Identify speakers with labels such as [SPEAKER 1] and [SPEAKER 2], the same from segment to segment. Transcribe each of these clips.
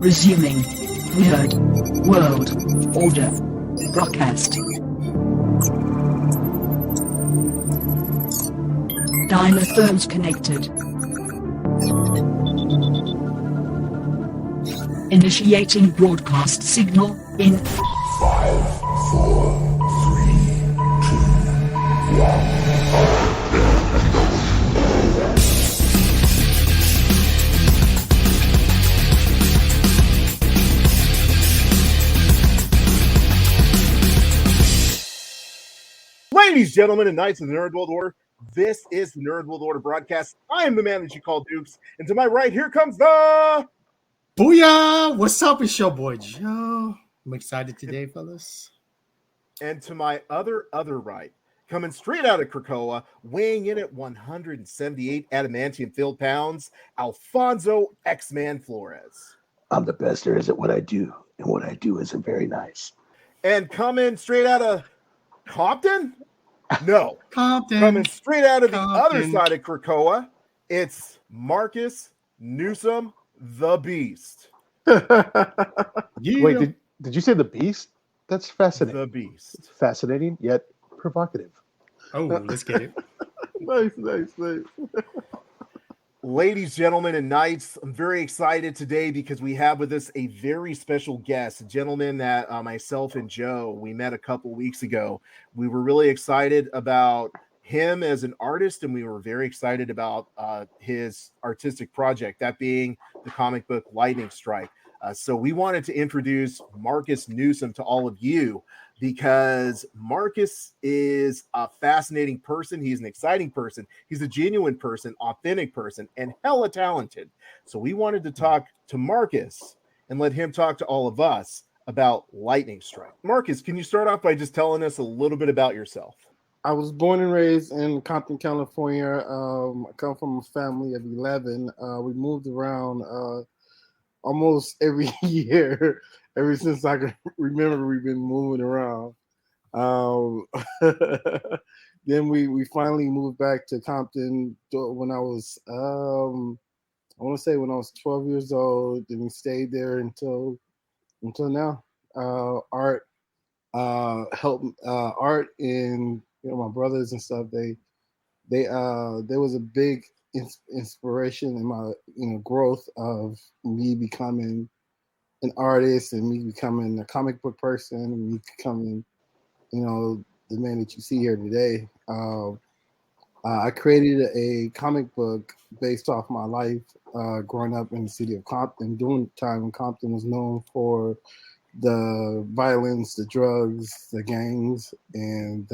[SPEAKER 1] Resuming. Weird World Order broadcast. Dialer phones connected. Initiating broadcast signal in
[SPEAKER 2] 5, 4, 3, 2, 1.
[SPEAKER 3] Ladies, gentlemen, and knights of the Nerd World Order, this is the Nerd World Order broadcast. I am the man that you call Dukes, and to my right, here comes the...
[SPEAKER 4] Booyah! What's up? It's your boy Joe. I'm excited today, fellas.
[SPEAKER 3] And to my other right, coming straight out of Krakoa, weighing in at 178 adamantium filled pounds, Alfonso X-Man Flores.
[SPEAKER 5] I'm the best there is at what I do, and what I do isn't very nice.
[SPEAKER 3] And coming straight out of Compton? No.
[SPEAKER 4] Compton.
[SPEAKER 3] Coming straight out of the
[SPEAKER 4] Compton.
[SPEAKER 3] other side of Krakoa, it's Marcus Newsome, the Beast.
[SPEAKER 4] Yeah.
[SPEAKER 6] Wait, did you say the Beast? That's fascinating.
[SPEAKER 3] The Beast.
[SPEAKER 6] Fascinating, yet provocative.
[SPEAKER 4] Oh, let's get it.
[SPEAKER 6] Nice.
[SPEAKER 3] Ladies, gentlemen, and knights, I'm very excited today because we have with us a very special guest, a gentleman that myself and Joe, we met a couple weeks ago. We were really excited about him as an artist, and we were very excited about his artistic project, that being the comic book Lightning Strike. So we wanted to introduce Marcus Newsome to all of you because Marcus is a fascinating person. He's an exciting person. He's a genuine person, authentic person, and hella talented. So we wanted to talk to Marcus and let him talk to all of us about Lightning Strike. Marcus, can you start off by just telling us a little bit about yourself?
[SPEAKER 7] I was born and raised in Compton, California. I come from a family of 11. We moved around almost every year. Ever since I can remember, we've been moving around. Then we finally moved back to Compton when I was, I want to say when I was 12 years old. Then we stayed there until now. Art helped art and my brothers and stuff. There was a big inspiration in my growth of me becoming an artist and me becoming a comic book person and me becoming the man that you see here today. I created a comic book based off my life growing up in the city of Compton during the time when Compton was known for the violence, the drugs, the gangs, and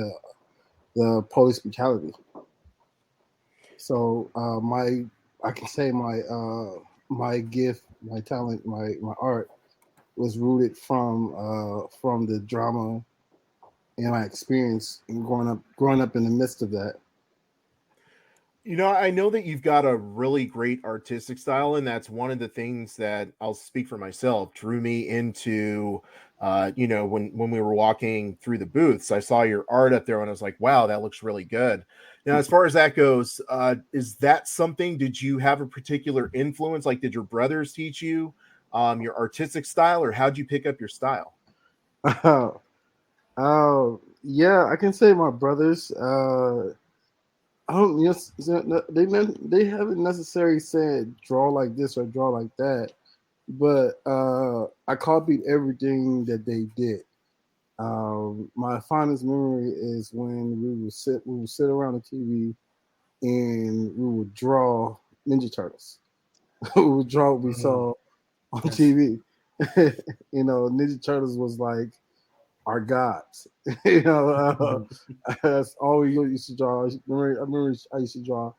[SPEAKER 7] the police brutality. So I can say my gift, my talent, my art was rooted from the drama and my experience in growing up in the midst of that.
[SPEAKER 3] I know that you've got a really great artistic style, and that's one of the things that I'll speak for myself drew me into, when we were walking through the booths. I saw your art up there and I was like, wow, that looks really good. Now, as far as that goes, is that something, did you have a particular influence? Like, did your brothers teach you your artistic style, or how'd you pick up your style?
[SPEAKER 7] Yeah, I can say my brothers, I don't. Yes, they haven't necessarily said draw like this or draw like that, but I copied everything that they did. My fondest memory is when we would sit around the TV and we would draw Ninja Turtles. We would draw what we saw on TV. Ninja Turtles was like our gods. That's all we used to draw. I remember I used to draw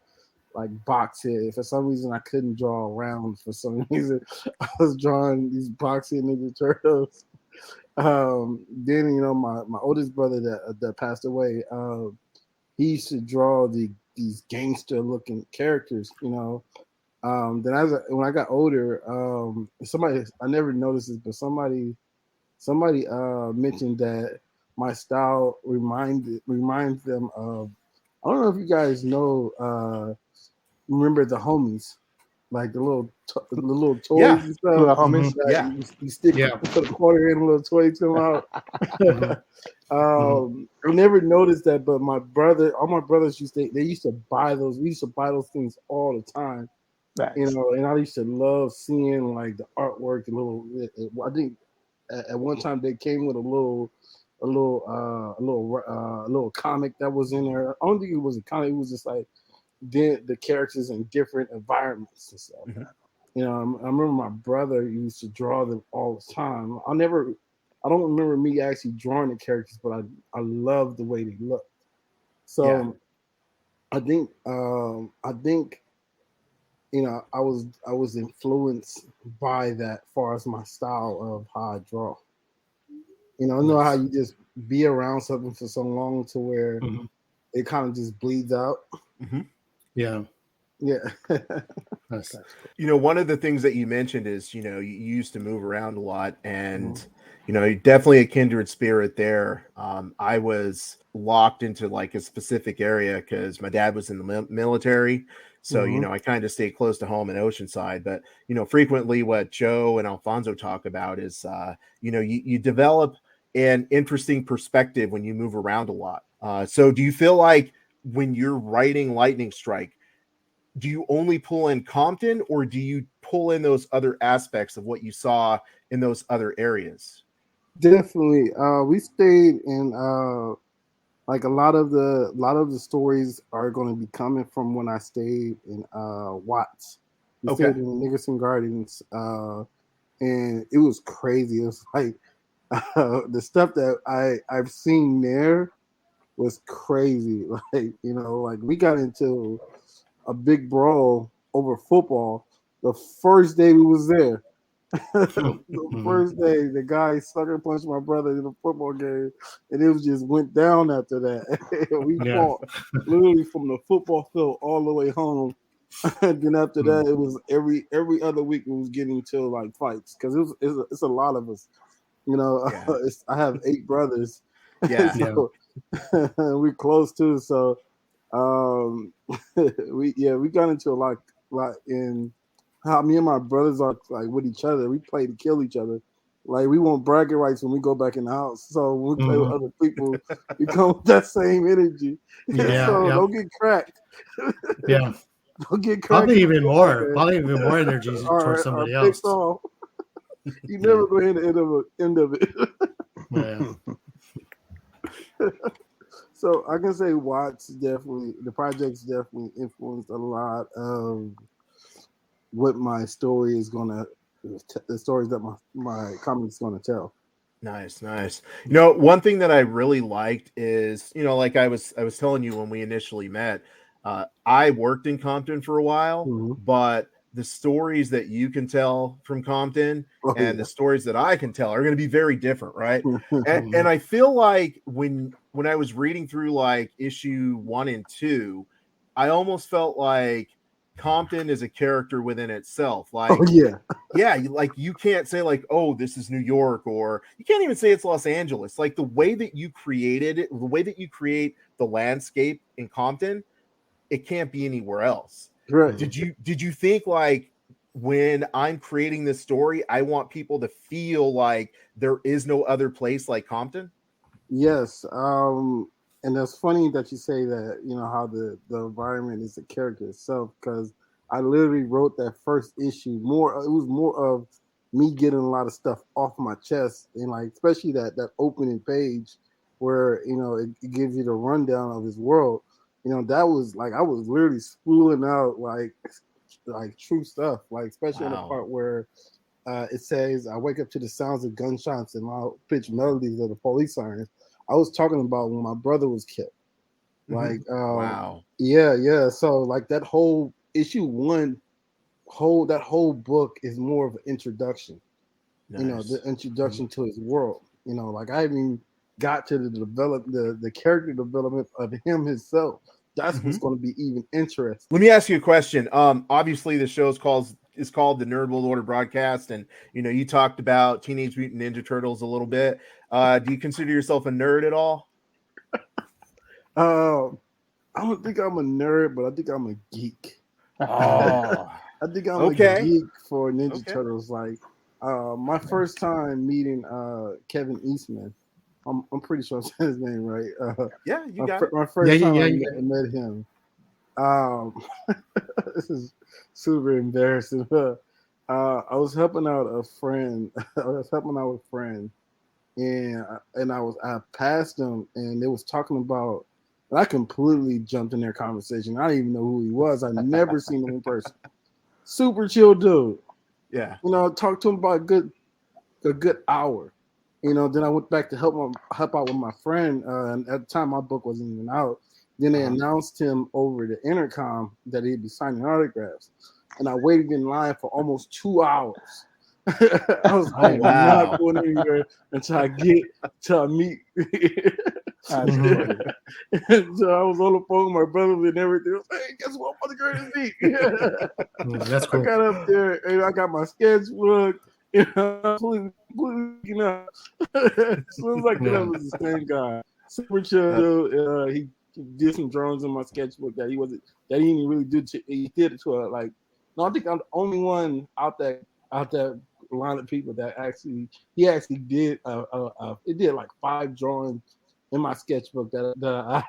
[SPEAKER 7] like box head. For some reason, I couldn't draw around. For some reason, I was drawing these box head Ninja Turtles. Then my oldest brother that passed away, he used to draw these gangster looking characters. Then when I got older, somebody, I never noticed this, but somebody mentioned that my style reminds them of, I don't know if you guys know, remember the homies, like the little toys
[SPEAKER 3] Yeah.
[SPEAKER 7] and stuff.
[SPEAKER 6] Little homies.
[SPEAKER 7] That
[SPEAKER 3] Yeah.
[SPEAKER 7] you stick,
[SPEAKER 4] Yeah.
[SPEAKER 7] you put a quarter in, a little toy come out.
[SPEAKER 4] Mhm.
[SPEAKER 7] I never noticed that, but all my brothers they used to buy those. We used to buy those things all the time,
[SPEAKER 6] Nice.
[SPEAKER 7] and I used to love seeing like the artwork, the little. I think at one time they came with a little comic that was in there. I don't think it was a comic. It was just like the characters in different environments and stuff.
[SPEAKER 3] Mhm.
[SPEAKER 7] I remember my brother used to draw them all the time. I don't remember me actually drawing the characters, but I love the way they look. So
[SPEAKER 3] Yeah.
[SPEAKER 7] I think I was influenced by that, far as my style of how I draw. I know how you just be around something for so long to where
[SPEAKER 4] Mhm.
[SPEAKER 7] it kind of just bleeds out.
[SPEAKER 4] Yeah.
[SPEAKER 7] Yeah.
[SPEAKER 4] That's,
[SPEAKER 3] One of the things that you mentioned is, you used to move around a lot, and
[SPEAKER 7] Mm-hmm.
[SPEAKER 3] definitely a kindred spirit there. I was locked into like a specific area because my dad was in the military. So,
[SPEAKER 7] Mhm.
[SPEAKER 3] I kind of stayed close to home in Oceanside, but, frequently what Joe and Alfonso talk about is, you develop an interesting perspective when you move around a lot. So do you feel like when you're writing Lightning Strike, do you only pull in Compton, or do you pull in those other aspects of what you saw in those other areas?
[SPEAKER 7] Definitely. We stayed in like a lot of the stories are going to be coming from when I stayed in Watts. We
[SPEAKER 3] Okay.
[SPEAKER 7] stayed in Nickerson Gardens, and it was crazy. It was like the stuff that I've seen there was crazy. Like we got into a big brawl over football the first day we was there. The first day, the guy sucker punched my brother in a football game, and it was just went down after that. We
[SPEAKER 4] Yeah.
[SPEAKER 7] fought literally from the football field all the way home. And then after that, it was every other week we was getting into like fights because it's a lot of us.
[SPEAKER 3] Yeah.
[SPEAKER 7] I have 8 brothers,
[SPEAKER 3] Yeah.
[SPEAKER 7] so we're close too. So we got into a lot in how me and my brothers are like with each other. We play to kill each other. Like we want bragging rights when we go back in the house. So when we play with other people, we come with that same energy.
[SPEAKER 4] Yeah.
[SPEAKER 7] So
[SPEAKER 4] Yeah.
[SPEAKER 7] don't get cracked.
[SPEAKER 4] Yeah.
[SPEAKER 7] Don't get cracked.
[SPEAKER 4] Probably even more energy towards
[SPEAKER 7] Or
[SPEAKER 4] somebody
[SPEAKER 7] picked
[SPEAKER 4] else.
[SPEAKER 7] off. You never go ahead the end of it.
[SPEAKER 4] Yeah.
[SPEAKER 7] So I can say the project's definitely influenced a lot of what my story is gonna, the stories that my comics gonna tell.
[SPEAKER 3] Nice. One thing that I really liked is, like I was telling you when we initially met, I worked in Compton for a while,
[SPEAKER 7] Mhm.
[SPEAKER 3] but the stories that you can tell from Compton and the stories that I can tell are going to be very different, right? And I feel like when I was reading through like issue 1 and 2, I almost felt like Compton is a character within itself. Like, yeah, you can't say like, oh, this is New York, or you can't even say it's Los Angeles. Like the way that you created it, the way that you create the landscape in Compton, it can't be anywhere else.
[SPEAKER 7] Right.
[SPEAKER 3] Did you think like, when I'm creating this story, I want people to feel like there is no other place like Compton?
[SPEAKER 7] Yes. And it's funny that you say that, how the environment is the character itself, because I literally wrote that first issue it was more of me getting a lot of stuff off my chest, and like especially that opening page where it gives you the rundown of his world. That was like I was literally spooling out like true stuff, like especially on the part where it says, I wake up to the sounds of gunshots and loud pitch melodies of the police sirens. I was talking about when my brother was killed. Like,
[SPEAKER 3] Wow.
[SPEAKER 7] Yeah. So like that whole issue 1, that whole book is more of an introduction.
[SPEAKER 3] Nice.
[SPEAKER 7] The introduction to his world. Like I even got to the character development of him himself. That's what's going to be even interesting.
[SPEAKER 3] Let me ask you a question. Obviously the show is called the Nerd World Order Broadcast, and you talked about Teenage Mutant Ninja Turtles a little bit. Do you consider yourself a nerd at all?
[SPEAKER 7] I don't think I'm a nerd, but I think I'm a geek.
[SPEAKER 3] Oh,
[SPEAKER 7] I I think I'm
[SPEAKER 3] Okay.
[SPEAKER 7] a geek for Ninja
[SPEAKER 3] Okay.
[SPEAKER 7] Turtles. Like my first time meeting Kevin Eastman. I'm pretty sure I'm saying his name right.
[SPEAKER 3] Yeah, you got it.
[SPEAKER 7] My first time I
[SPEAKER 4] yeah.
[SPEAKER 7] met him. This is super embarrassing. I was helping out a friend. I was helping out a friend, and I passed him, and they was talking about. And I completely jumped in their conversation. I didn't even know who he was. I never seen him in person. Super chill dude.
[SPEAKER 3] Yeah.
[SPEAKER 7] You know, talked to him about a good hour. You know, then I went back to help out with my friend. And at the time, my book wasn't even out. Then they announced him over the intercom that he'd be signing autographs, and I waited in line for almost 2 hours. I was like,
[SPEAKER 3] wow.
[SPEAKER 7] I'm not going anywhere until I meet.
[SPEAKER 5] That's funny.
[SPEAKER 7] So I was on the phone with my brothers and everything. I was like, hey, guess what? I'm about to go to meet.
[SPEAKER 4] That's cool.
[SPEAKER 7] I got up there and I got my sketchbook. You know, completely up. As soon as I get up, it was the same guy. Super chill. He did some drawings in my sketchbook that he didn't really do. He did it to like. No, I think I'm the only one out that line of people that he actually did. It did like 5 drawings in my sketchbook that I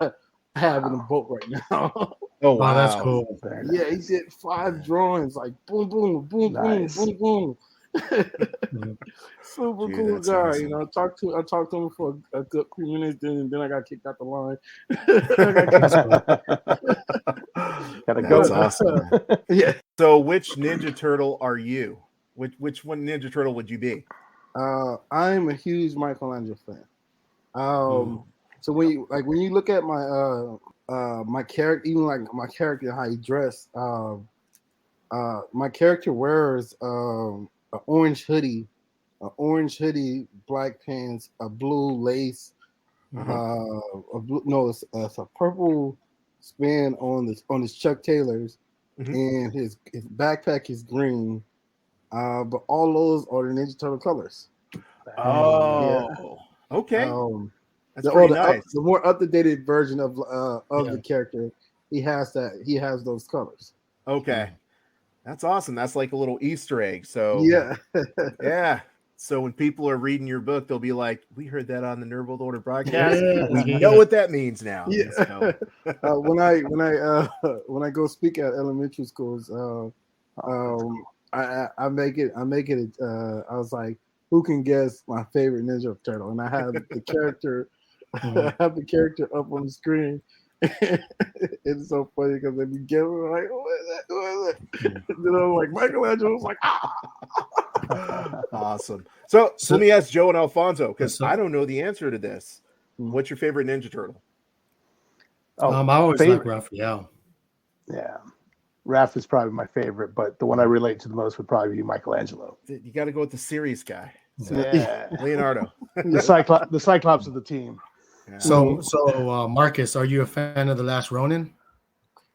[SPEAKER 7] have in the book right now.
[SPEAKER 3] Oh wow,
[SPEAKER 4] that's cool.
[SPEAKER 7] Yeah, he did 5 drawings, like boom, boom, boom,
[SPEAKER 5] Nice.
[SPEAKER 7] boom, boom, boom. Super
[SPEAKER 3] Dude,
[SPEAKER 7] cool
[SPEAKER 3] that's
[SPEAKER 7] guy.
[SPEAKER 3] awesome.
[SPEAKER 7] You know, I talked to him for a good few minutes, then I got kicked out the line.
[SPEAKER 5] Gotta go.
[SPEAKER 3] That's awesome.
[SPEAKER 7] Yeah.
[SPEAKER 3] So, which Ninja Turtle are you? Which one Ninja Turtle would you be?
[SPEAKER 7] I'm a huge Michelangelo fan. So when you look at my character, even like my character, how he dressed, my character wears an orange hoodie, black pants, a blue lace, it's a purple span on his Chuck Taylors, and his backpack is green. But all those are the Ninja Turtle colors.
[SPEAKER 3] Oh, okay. That's
[SPEAKER 7] The
[SPEAKER 3] pretty nice.
[SPEAKER 7] the more up to date version of the character, he has those colors.
[SPEAKER 3] Okay, that's awesome. That's like a little Easter egg. So
[SPEAKER 7] Yeah.
[SPEAKER 3] yeah. So when people are reading your book, they'll be like, "We heard that on the Nerd World Order broadcast.
[SPEAKER 4] Yeah.
[SPEAKER 3] We know what that means now."
[SPEAKER 7] Yeah.
[SPEAKER 3] So,
[SPEAKER 7] when I go speak at elementary schools, I make it. I was like, who can guess my favorite Ninja Turtle? And I have the character. I have the character up on the screen. It's so funny because they be guessing like, who is that? Who is it? You know, like Michelangelo was like,
[SPEAKER 3] awesome. So let me ask Joe and Alfonso, because I don't know the answer to this. What's your favorite Ninja Turtle?
[SPEAKER 5] Oh,
[SPEAKER 4] I always like Raphael.
[SPEAKER 5] Yeah. Raph is probably my favorite, but the one I relate to the most would probably be Michelangelo.
[SPEAKER 3] You got to go with the serious guy.
[SPEAKER 5] Yeah.
[SPEAKER 3] Leonardo.
[SPEAKER 5] the Cyclops of the team.
[SPEAKER 3] Yeah.
[SPEAKER 4] So Marcus, are you a fan of The Last Ronin?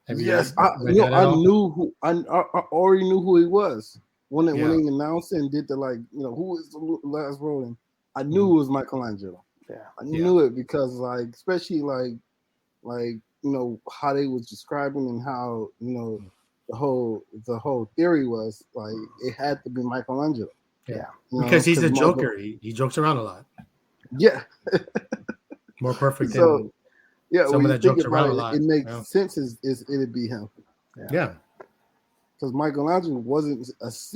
[SPEAKER 7] Yes, I already knew who he was when he announced it and did who is the Last Ronin. I knew it was Michelangelo.
[SPEAKER 5] Yeah,
[SPEAKER 7] I knew it because especially how they was describing and how the whole theory was it had to be Michelangelo.
[SPEAKER 4] Yeah, because he's a joker. He jokes around a lot.
[SPEAKER 7] Yeah.
[SPEAKER 4] More perfect than some of that jokes around a lot.
[SPEAKER 7] It makes sense it'd be him.
[SPEAKER 4] Yeah. Because
[SPEAKER 7] Michelangelo wasn't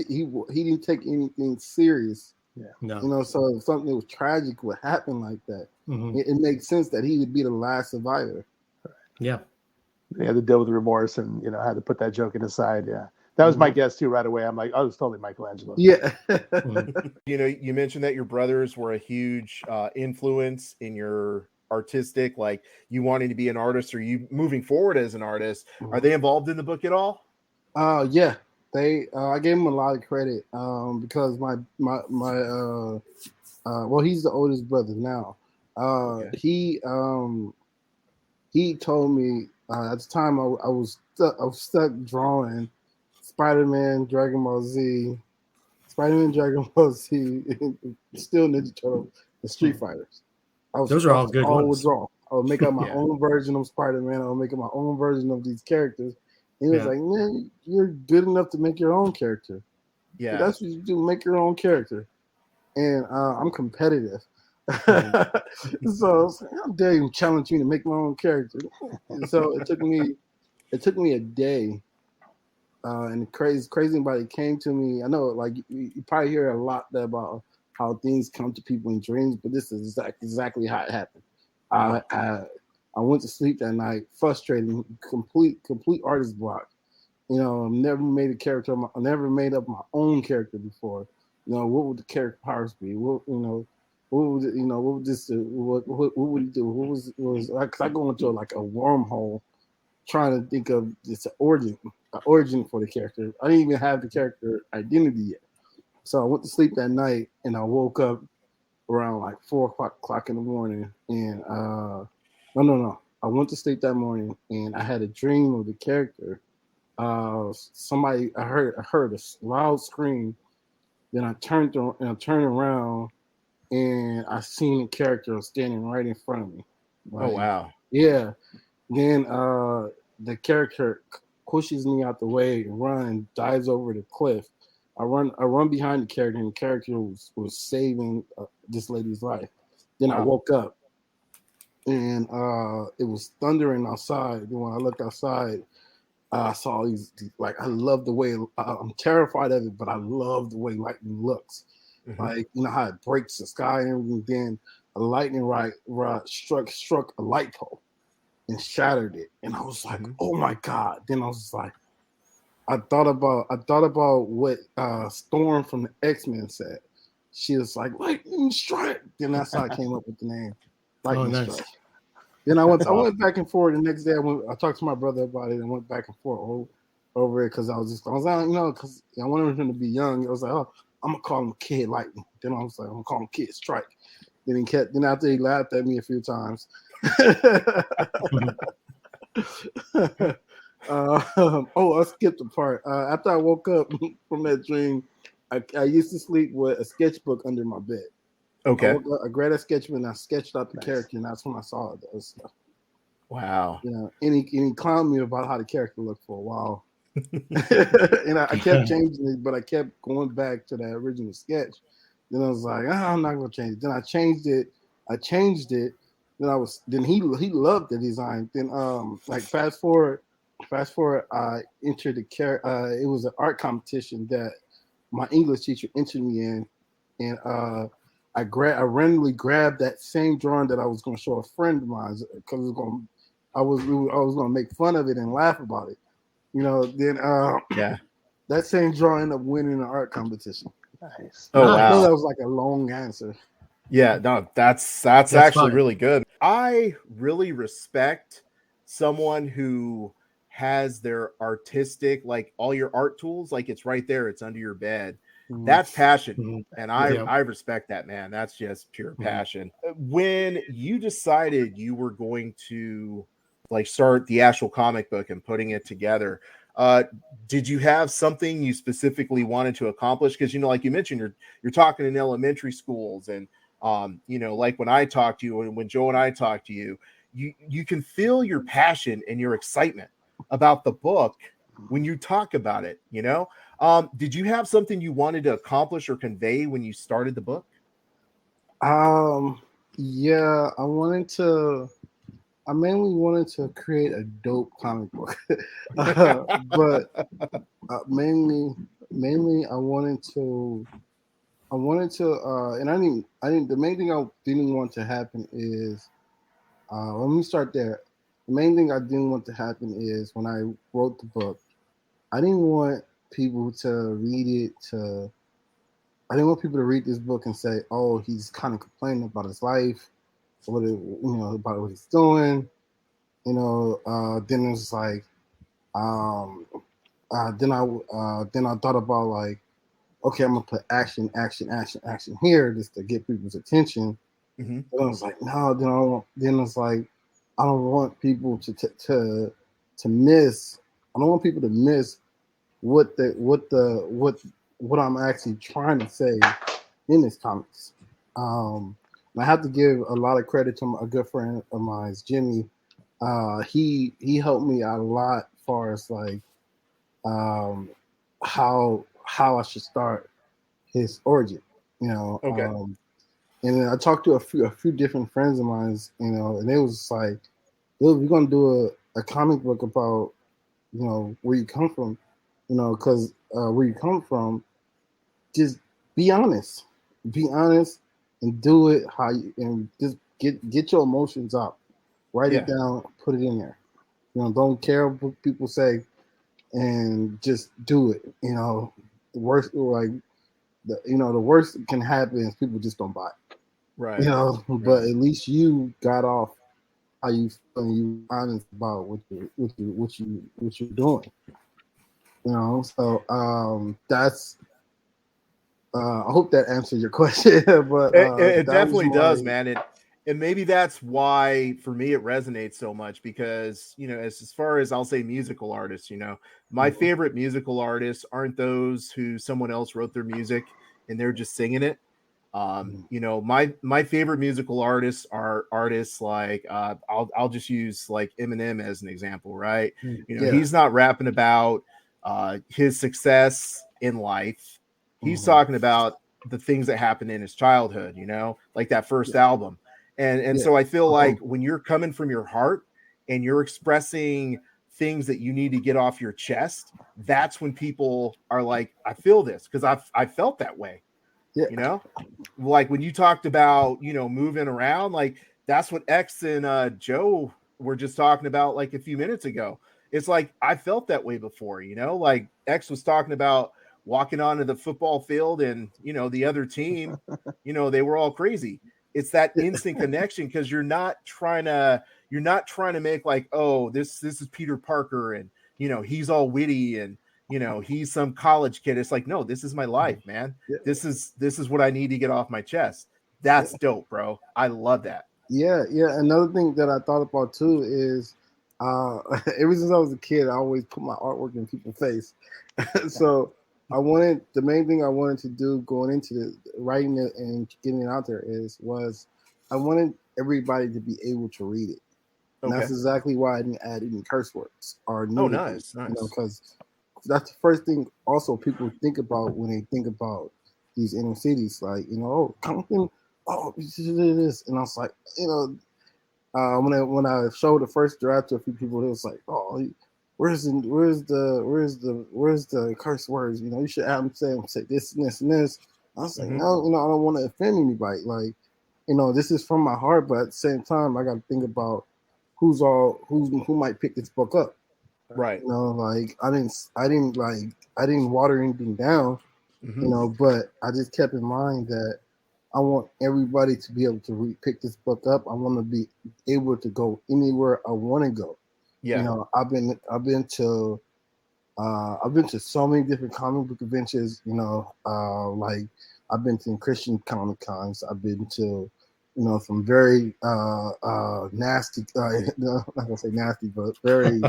[SPEAKER 7] he didn't take anything serious.
[SPEAKER 5] Yeah.
[SPEAKER 7] No. So if something that was tragic would happen like that, it makes sense that he would be the last survivor.
[SPEAKER 4] Yeah.
[SPEAKER 5] They had to deal with remorse and had to put that joke in his side. Yeah. That was my guess too right away. I'm like, oh, it's totally Michelangelo.
[SPEAKER 7] Yeah.
[SPEAKER 3] You mentioned that your brothers were a huge influence in your artistic, you wanting to be an artist, or you moving forward as an artist. Are they involved in the book at all?
[SPEAKER 7] Yeah. They I gave him a lot of credit because my he's the oldest brother now. He told me at the time I was stuck drawing Spider-Man, Dragon Ball Z, still Ninja Turtles, and Street Fighters.
[SPEAKER 4] Those are all good ones.
[SPEAKER 7] I would make up my own version of Spider-Man. I would make up my own version of these characters, He was
[SPEAKER 4] Yeah.
[SPEAKER 7] like, man, you're good enough to make your own character.
[SPEAKER 3] Yeah.
[SPEAKER 7] That's what you do, make your own character. And I'm competitive.
[SPEAKER 4] Mhm.
[SPEAKER 7] So I was like, how dare you challenge me to make my own character? And so it took me a day. And the crazy thing about it came to me. I know, like you probably hear a lot about how things come to people in dreams, but this is exactly how it happened. I went to sleep that night, frustrated, complete artist block. You know, I've never made a character. I never made up my own character before. You know, what would the character powers be? What what would what would this do? What would he do? What was like? I go into like a wormhole trying to think of this origin for the character. I didn't even have the character identity yet. So I went to sleep that night and I woke up around like 4 o'clock in the morning. And no. I went to sleep that morning and I had a dream of the character. I heard a loud scream. Then I turned around and I seen a character standing right in front of me.
[SPEAKER 3] Oh
[SPEAKER 7] Like,
[SPEAKER 3] wow.
[SPEAKER 7] yeah. Then the character pushes me out the way, dives over the cliff. I run behind the character, and the character was saving this lady's life. Then I
[SPEAKER 3] Wow.
[SPEAKER 7] woke up, and it was thundering outside. And when I looked outside, I saw like I love the way I'm terrified of it, but I love the way lightning looks.
[SPEAKER 3] Mhm.
[SPEAKER 7] Like you know how it breaks the sky and everything. Then a lightning rod struck a light pole and shattered it. And I was like,
[SPEAKER 3] Mhm.
[SPEAKER 7] oh my God. Then I was like, I thought about what Storm from the X-Men said. She was like, lightning strike. Then that's how I came up with the name. Lightning
[SPEAKER 4] nice.
[SPEAKER 7] strike. Then I went back and forth the next day. I talked to my brother about it and went back and forth over it because I was because I wanted him to be young. I was like, oh, I'm gonna call him Kid Lightning. Then I was like, I'm gonna call him Kid Strike. Then after he laughed at me a few times. I skipped a part. After I woke up from that dream, I used to sleep with a sketchbook under my bed.
[SPEAKER 3] Okay.
[SPEAKER 7] I grabbed a sketchbook and I sketched out the
[SPEAKER 5] Nice.
[SPEAKER 7] character, and that's when I saw those stuff.
[SPEAKER 3] Wow.
[SPEAKER 7] You know, and he clowned me about how the character looked for a while. And I kept changing it, but I kept going back to that original sketch. Then I was like, I'm not gonna change it. Then I changed it. Then he loved the design. Then like fast forward, I entered it was an art competition that my English teacher entered me in, and I randomly grabbed that same drawing that I was going to show a friend of mine because I was going to make fun of it and laugh about it. You know, then
[SPEAKER 3] Yeah.
[SPEAKER 7] that same drawing ended up winning an art competition.
[SPEAKER 5] Nice.
[SPEAKER 3] Oh
[SPEAKER 7] I know
[SPEAKER 3] wow.
[SPEAKER 7] that was like a long answer.
[SPEAKER 3] Yeah, no, that's
[SPEAKER 4] That's
[SPEAKER 3] actually
[SPEAKER 4] fine.
[SPEAKER 3] really good. I really respect someone who has their artistic, like all your art tools, like it's right there, it's under your bed. That's passion.
[SPEAKER 4] Mhm.
[SPEAKER 3] And
[SPEAKER 4] Yeah.
[SPEAKER 3] I respect that, man. That's just pure
[SPEAKER 4] Mhm.
[SPEAKER 3] passion. When you decided you were going to like start the actual comic book and putting it together, did you have something you specifically wanted to accomplish? Because like you mentioned, you're talking in elementary schools and like when I talk to you and when Joe and I talk to you, you can feel your passion and your excitement about the book when you talk about it. Did you have something you wanted to accomplish or convey when you started the book?
[SPEAKER 7] Yeah, I mainly wanted to create a dope comic book, but mainly and I didn't. The main thing I didn't want to happen is, let me start there. The main thing I didn't want to happen is when I wrote the book, I didn't want people to read it to. I didn't want people to read this book and say, "Oh, he's kind of complaining about his life, about what he's doing." Then it's like, um, then I thought about like, okay, I'm gonna put action here just to get people's attention.
[SPEAKER 3] Mm-hmm.
[SPEAKER 7] And I was like, no. Then it's like, I don't want people to miss. I don't want people to miss what I'm actually trying to say in this comics. And I have to give a lot of credit to a good friend of mine, Jimmy. He helped me out a lot far as like how I should start his origin, you know.
[SPEAKER 3] Okay.
[SPEAKER 7] And then I talked to a few different friends of mine, you know, and it was like, dude, we're gonna do a comic book about, you know, where you come from, you know, because where you come from, just be honest, and do it how you, and just get your emotions out, write it
[SPEAKER 3] Yeah.
[SPEAKER 7] down, put it in there, you know, don't care what people say, and just do it, you know. The worst, like the worst that can happen is people just don't buy it,
[SPEAKER 3] Right.
[SPEAKER 7] you know. But at least you got off how you feel and you honest about what you're doing, you know. So that's I hope that answered your question. But
[SPEAKER 3] It
[SPEAKER 7] that was
[SPEAKER 3] definitely does,
[SPEAKER 7] my
[SPEAKER 3] man. And maybe that's why for me it resonates so much because as far as I'll say musical artists, my
[SPEAKER 7] Mhm.
[SPEAKER 3] favorite musical artists aren't those who someone else wrote their music and they're just singing it. My favorite musical artists are artists like I'll just use like Eminem as an example, right?
[SPEAKER 7] Yeah.
[SPEAKER 3] He's not rapping about his success in life. He's
[SPEAKER 7] Mhm.
[SPEAKER 3] talking about the things that happened in his childhood, like that first album. And
[SPEAKER 7] Yeah.
[SPEAKER 3] so I feel like when you're coming from your heart and you're expressing things that you need to get off your chest, that's when people are like, I feel this because I felt that way,
[SPEAKER 7] Yeah.
[SPEAKER 3] like when you talked about, moving around, like that's what X and Joe were just talking about like a few minutes ago. It's like I felt that way before, like X was talking about walking onto the football field and, the other team, they were all crazy. It's that instant connection because you're not trying to make like, oh, this is Peter Parker and he's all witty and he's some college kid. It's like, no, this is my life, man.
[SPEAKER 7] Yeah.
[SPEAKER 3] This is what I need to get off my chest. That's dope, bro. I love that.
[SPEAKER 7] Yeah, yeah. Another thing that I thought about too is ever since I was a kid, I always put my artwork in people's face. So the main thing I wanted to do going into the writing it and getting it out there was I wanted everybody to be able to read it. And
[SPEAKER 3] Okay.
[SPEAKER 7] that's exactly why I didn't add any curse words or
[SPEAKER 3] Oh,
[SPEAKER 7] nudity,
[SPEAKER 3] nice.
[SPEAKER 7] because that's the first thing also people think about when they think about these inner cities, like, oh, Compton, oh, this, and I was like, when I showed the first draft to a few people, it was like, oh, where's the curse words? You should have them say this and this and this. I was like, no, I don't want to offend anybody. Like, this is from my heart, but at the same time, I got to think about who might pick this book up.
[SPEAKER 3] Right.
[SPEAKER 7] Like I didn't water anything down, but I just kept in mind that I want everybody to be able to pick this book up. I want to be able to go anywhere I want to go.
[SPEAKER 3] Yeah.
[SPEAKER 7] I've been to so many different comic book conventions. Like I've been to Christian Comic Cons. I've been to some very nasty. No, not gonna say nasty, but very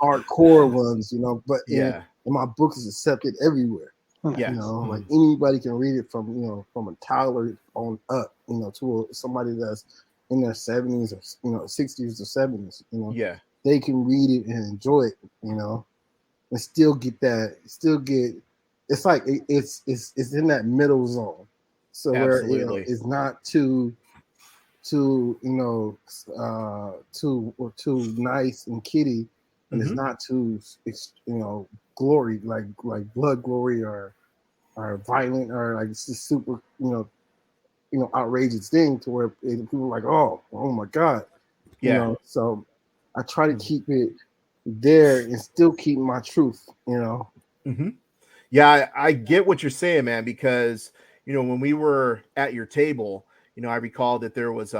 [SPEAKER 7] hardcore ones. But
[SPEAKER 3] Yeah.
[SPEAKER 7] and my book is accepted everywhere.
[SPEAKER 3] Yeah.
[SPEAKER 7] Like anybody can read it from a toddler on up, to somebody that's in their 70s or 60s or 70s.
[SPEAKER 3] Yeah.
[SPEAKER 7] They can read it and enjoy it, and still get it's like it's in that middle zone, so
[SPEAKER 3] Absolutely.
[SPEAKER 7] where it's not too too nice and kiddie, and it's not too glory like blood glory or violent or like it's just super outrageous thing to where people are like, oh my god,
[SPEAKER 3] Yeah.
[SPEAKER 7] So I try to keep it there and still keep my truth.
[SPEAKER 3] Yeah, I get what you're saying, man, because when we were at your table, I recall that there was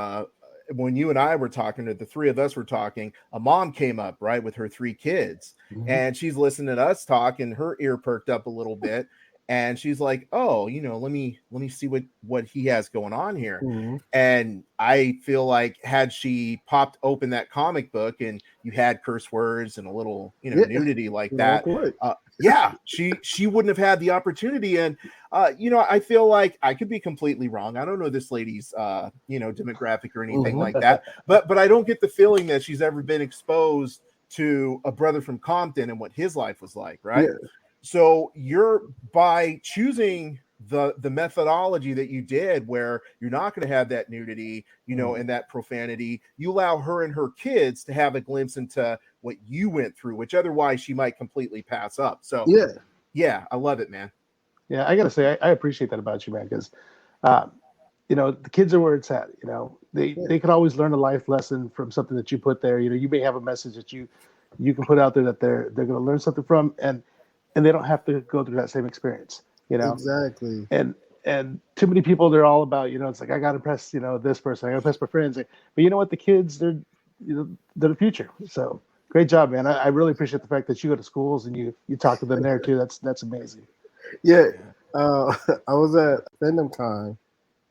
[SPEAKER 3] when you and I were talking, or the three of us were talking, a mom came up, right, with her three kids, and she's listening to us talk, and her ear perked up a little bit, and she's like, oh, let me see what he has going on here. And I feel like had she popped open that comic book and you had curse words and a little nudity like that, yeah, she wouldn't have had the opportunity. And I feel like I could be completely wrong. I don't know this lady's demographic or anything like that, but I don't get the feeling that she's ever been exposed to a brother from Compton and what his life was like, right?
[SPEAKER 7] Yeah.
[SPEAKER 3] So you're by choosing the methodology that you did where you're not going to have that nudity, and that profanity, you allow her and her kids to have a glimpse into what you went through, which otherwise she might completely pass up. So yeah, I love it, man.
[SPEAKER 5] Yeah, I gotta say, I appreciate that about you, man, because the kids are where it's at. They can always learn a life lesson from something that you put there. You may have a message that you can put out there that they're going to learn something from, and they don't have to go through that same experience.
[SPEAKER 7] Exactly.
[SPEAKER 5] And too many people, they're all about, it's like, I got to impress, this person, I got to impress my friends. But you know what? The kids, they're the future. So great job, man. I really appreciate the fact that you go to schools and you talk to them there too. That's amazing.
[SPEAKER 7] Yeah. I was at FandomCon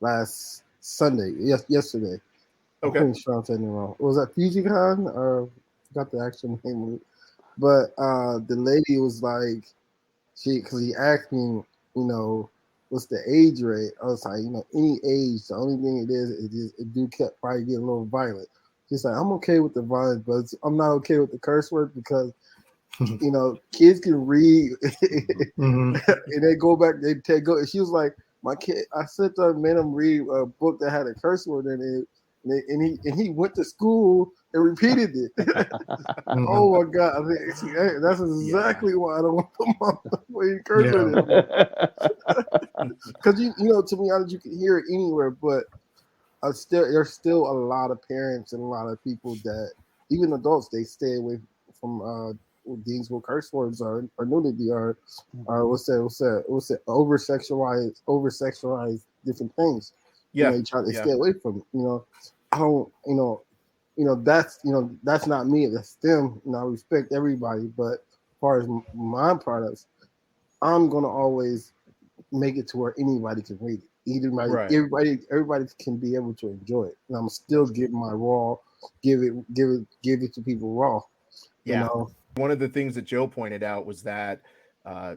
[SPEAKER 7] last Sunday. Yesterday.
[SPEAKER 3] Okay.
[SPEAKER 7] I'm pretty sure I'm saying it wrong. Was that FujiCon or I forgot the actual name of it? But the lady was like, because he asked me, what's the age rate? I was like, any age. The only thing it is it do kept probably getting a little violent. She's like, I'm okay with the violence, but I'm not okay with the curse word because kids can read and they go back, they take go. And she was like, my kid, I said to her, made him read a book that had a curse word in it. And he went to school and repeated it. Oh my God! That's exactly why I don't want to put my curse word in. Because to be honest, you can hear it anywhere, but there's still a lot of parents and a lot of people that even adults they stay away from things with curse words or nudity or what's that over sexualized different things. You try to stay away from it. I don't that's not me, that's them. I respect everybody, but as far as my products, I'm gonna always make it to where anybody can read it. Everybody can be able to enjoy it, and I'm still giving my raw, give it to people raw.
[SPEAKER 3] One of the things that Joe pointed out was that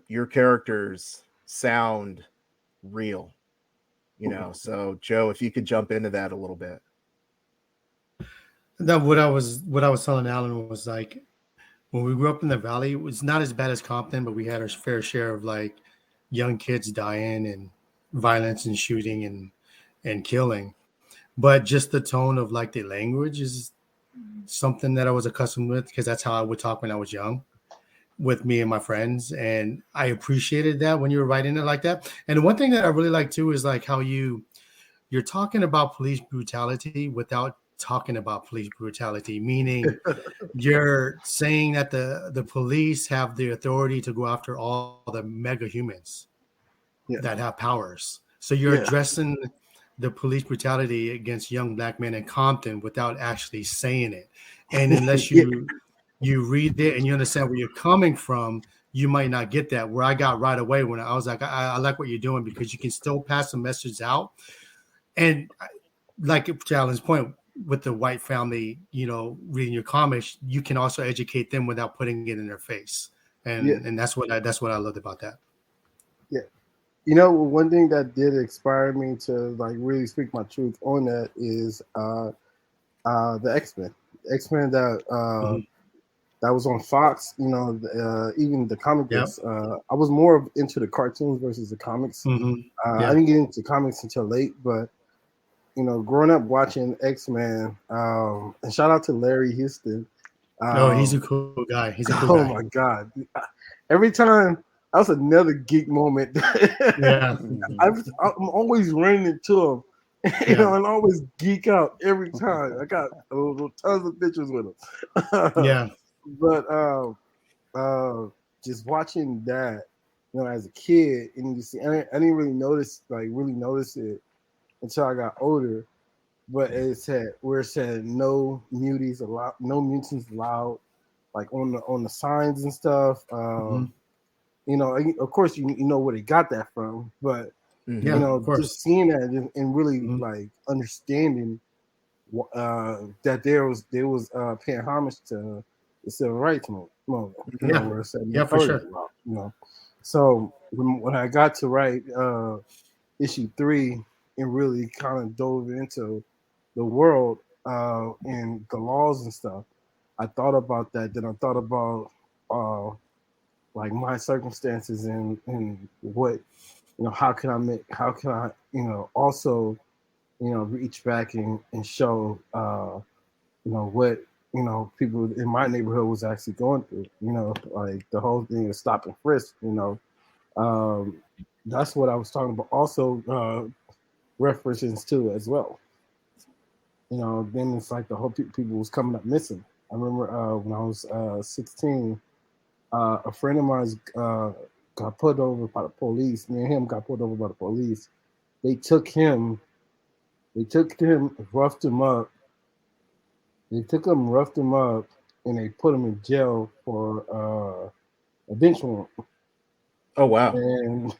[SPEAKER 3] your characters sound real, so Joe, if you could jump into that a little bit.
[SPEAKER 4] That what I was telling Alan was like, when we grew up in the valley, it was not as bad as Compton, but we had our fair share of like young kids dying and violence and shooting and killing. But just the tone of like the language is something that I was accustomed with because that's how I would talk when I was young with me and my friends. And I appreciated that when you were writing it like that. And one thing that I really like too is like how you're talking about police brutality without talking about police brutality, meaning you're saying that the police have the authority to go after all the mega humans that have powers. So you're addressing the police brutality against young black men in Compton without actually saying it. And unless you read it and you understand where you're coming from, you might not get that. Where I got right away when I was like, I like what you're doing because you can still pass the message out. And like Jalen's point with the white family, reading your comics, you can also educate them without putting it in their face. And that's what I loved about that.
[SPEAKER 7] Yeah. One thing that did inspire me to like really speak my truth on that is the X-Men. X-Men that that was on Fox, even the comic books. I was more into the cartoons versus the comics. I didn't get into comics until late, but growing up watching X-Men, and shout out to Larry Houston.
[SPEAKER 4] He's a cool guy.
[SPEAKER 7] Oh my God. Every time that was another geek moment. I'm always running into him. And always geek out every time. I got tons of pictures with him. But just watching that, as a kid, and you see, I didn't really notice it until I got older. But it said no mutants allowed, no mutants allowed, like on the signs and stuff. Of course, you know where they got that from, but just seeing that and really like understanding that there was paying homage to the civil rights moment. Where it said
[SPEAKER 4] for sure.
[SPEAKER 7] So when I got to write issue 3 and really kind of dove into the world and the laws and stuff, I thought about that. Then I thought about like my circumstances and what how can I also reach back and show what people in my neighborhood was actually going through. Like the whole thing of stop and frisk. That's what I was talking about. Also, references too as well. Then it's like the whole people was coming up missing. I remember when I was 16, a friend of mine got pulled over by the police. Me and him got pulled over by the police. They took him, roughed him up. And they put him in jail for a bench warrant.
[SPEAKER 3] Oh wow!
[SPEAKER 7] And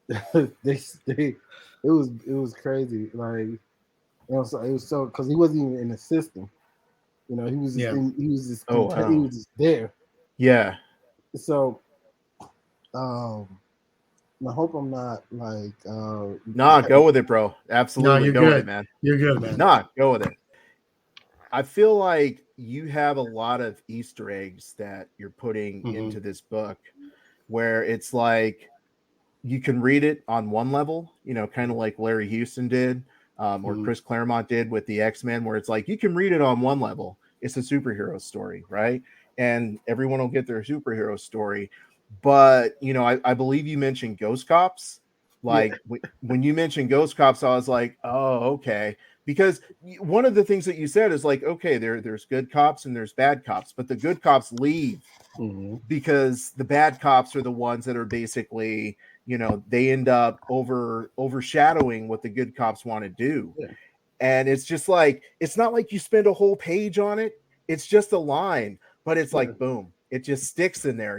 [SPEAKER 7] it was crazy. Like so it was so because he wasn't even in the system. He was just he was just he was just there.
[SPEAKER 3] Yeah.
[SPEAKER 7] So I hope I'm not like
[SPEAKER 3] Nah, go with it, bro. Absolutely,
[SPEAKER 4] you're
[SPEAKER 3] go
[SPEAKER 4] good.
[SPEAKER 3] with it, man.
[SPEAKER 4] You're good, man.
[SPEAKER 3] Nah, go with it. I feel like you have a lot of Easter eggs that you're putting into this book, where it's like you can read it on one level, kind of like Larry Houston did, or Chris Claremont did with the X-Men, where it's like you can read it on one level. It's a superhero story, right? And everyone will get their superhero story. But, I believe you mentioned Ghost Cops. Like when you mentioned Ghost Cops, I was like, oh, okay. Because one of the things that you said is like, okay, there's good cops and there's bad cops, but the good cops leave because the bad cops are the ones that are basically, they end up overshadowing what the good cops want to do.
[SPEAKER 7] Yeah.
[SPEAKER 3] And it's just like, it's not like you spend a whole page on it. It's just a line, but it's like, boom, it just sticks in there,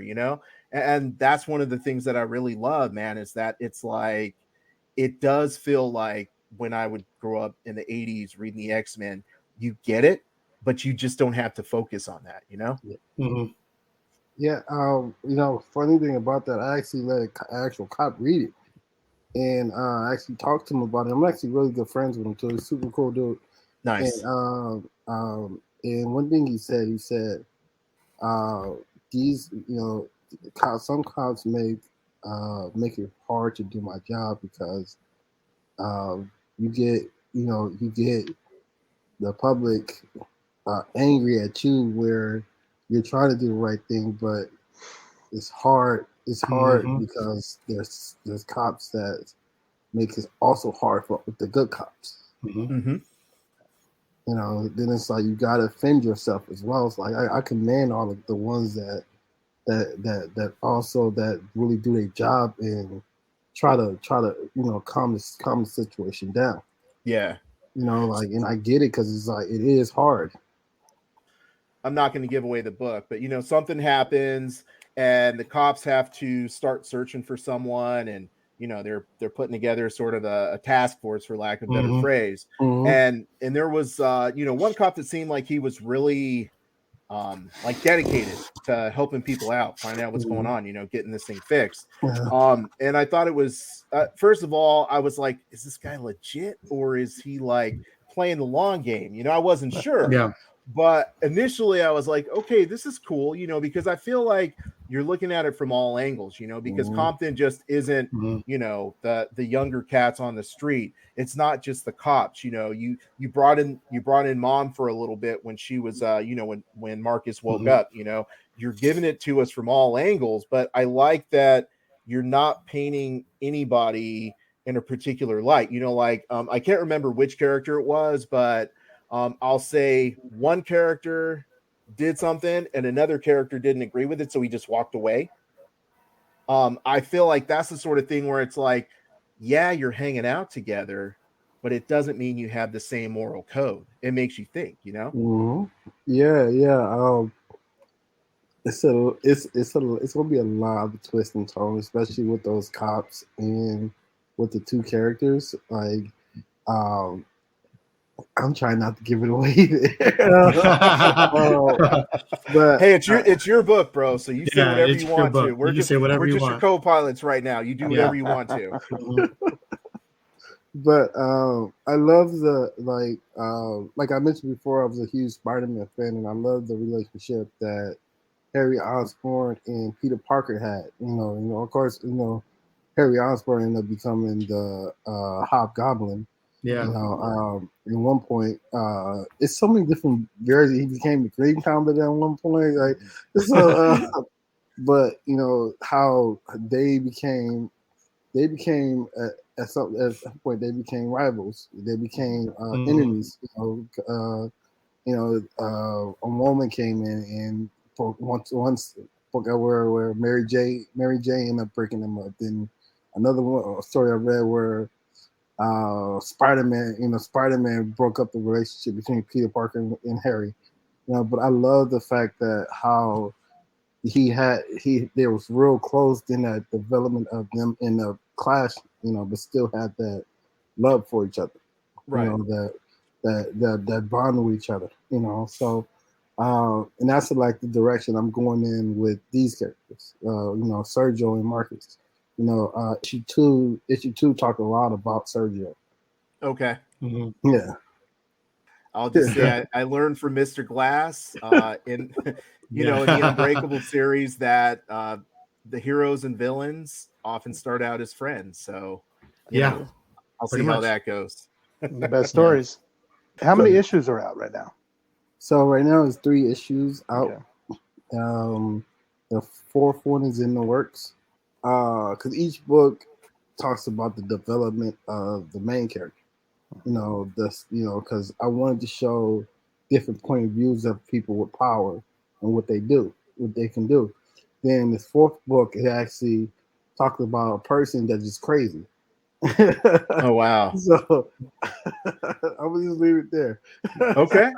[SPEAKER 3] And that's one of the things that I really love, man, is that it's like, it does feel like when I would grow up in the 80s reading the X-Men, you get it, but you just don't have to focus on that,
[SPEAKER 7] Yeah. Funny thing about that, I actually let an actual cop read it. And I actually talked to him about it. I'm actually really good friends with him too. He's a super cool dude.
[SPEAKER 3] Nice.
[SPEAKER 7] And one thing he said, these, cops, some cops make it hard to do my job because you get the public angry at you where you're trying to do the right thing, but it's hard. It's hard because there's cops that make it also hard for with the good cops. Then it's like you gotta defend yourself as well. It's like I commend all of the ones that also that really do their job and try to calm the situation down.
[SPEAKER 3] Yeah.
[SPEAKER 7] And I get it because it's like it is hard.
[SPEAKER 3] I'm not going to give away the book, but something happens and the cops have to start searching for someone, and they're putting together sort of a task force, for lack of a better phrase. And there was one cop that seemed like he was really like dedicated to helping people out, find out what's going on, getting this thing fixed. And I thought it was first of all, I was like, is this guy legit or is he like playing the long game? I wasn't sure.
[SPEAKER 4] Yeah.
[SPEAKER 3] But initially I was like, okay, this is cool, because I feel like you're looking at it from all angles, because Compton just isn't, the younger cats on the street. It's not just the cops, you brought in Mom for a little bit when she was, when Marcus woke up, you're giving it to us from all angles. But I like that you're not painting anybody in a particular light, I can't remember which character it was, but I'll say one character did something and another character didn't agree with it, so he just walked away. I feel like that's the sort of thing where it's like, yeah, you're hanging out together, but it doesn't mean you have the same moral code. It makes you think,
[SPEAKER 7] Yeah. It's gonna be a lot of twists and turns, especially with those cops and with the two characters. Like, I'm trying not to give it away. But
[SPEAKER 3] hey, it's your book, bro. So you say whatever you want to. We're just
[SPEAKER 4] your
[SPEAKER 3] co-pilots right now. You do whatever you want to.
[SPEAKER 7] But I love the like I mentioned before, I was a huge Spider-Man fan, and I love the relationship that Harry Osborn and Peter Parker had. Of course, Harry Osborn ended up becoming the Hobgoblin.
[SPEAKER 4] Yeah.
[SPEAKER 7] At one point, it's so many different versions. He became the Green Goblin at one point. Like so, but how at some point they became rivals. They became enemies. A woman came in and for once forgot where Mary J ended up breaking them up. Then another one a story I read where Spider-Man broke up the relationship between Peter Parker and Harry. But I love the fact that how they was real close in that development of them in the clash, but still had that love for each other.
[SPEAKER 3] Right.
[SPEAKER 7] That bond with each other. So and that's like the direction I'm going in with these characters. Sergio and Marcus. Issue two talked a lot about Sergio.
[SPEAKER 3] Okay.
[SPEAKER 4] Mm-hmm.
[SPEAKER 7] Yeah.
[SPEAKER 3] I'll just say I learned from Mr. Glass in in the Unbreakable series that the heroes and villains often start out as friends. So I'll see how that goes.
[SPEAKER 5] The best stories. How many issues are out right now?
[SPEAKER 7] So right now it's 3 issues out.
[SPEAKER 5] Okay.
[SPEAKER 7] The 4th one is in the works. Because each book talks about the development of the main character. Because I wanted to show different point of views of people with power and what they can do. Then this 4th book, it actually talked about a person that's just crazy.
[SPEAKER 3] Oh wow!
[SPEAKER 7] So I will just leave it there.
[SPEAKER 3] Okay.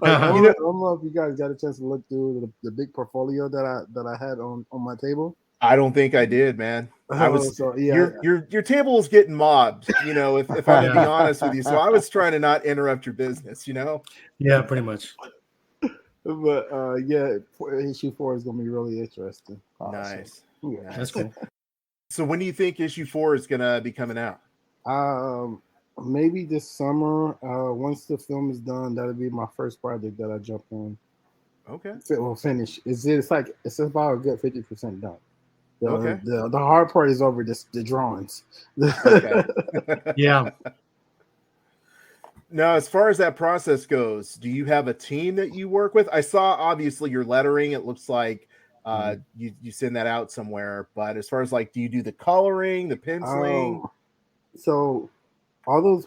[SPEAKER 7] I don't know if you guys got a chance to look through the big portfolio that I had on my table.
[SPEAKER 3] I don't think I did, man. I was your table was getting mobbed, if I'm to be honest with you. So I was trying to not interrupt your business,
[SPEAKER 4] Yeah, pretty much.
[SPEAKER 7] But issue 4 is gonna be really interesting.
[SPEAKER 3] Nice.
[SPEAKER 7] Yeah.
[SPEAKER 4] That's cool.
[SPEAKER 3] So when do you think issue 4 is gonna be coming out?
[SPEAKER 7] Maybe this summer. Once the film is done, that'll be my first project that I jump on.
[SPEAKER 3] Okay.
[SPEAKER 7] Well, finish. It's about a good 50% done.
[SPEAKER 3] Okay.
[SPEAKER 7] The hard part is over the drawings.
[SPEAKER 3] Okay.
[SPEAKER 4] Yeah.
[SPEAKER 3] Now, as far as that process goes, do you have a team that you work with? I saw obviously your lettering. It looks like you send that out somewhere. But as far as do you do the coloring, the penciling?
[SPEAKER 7] So all those.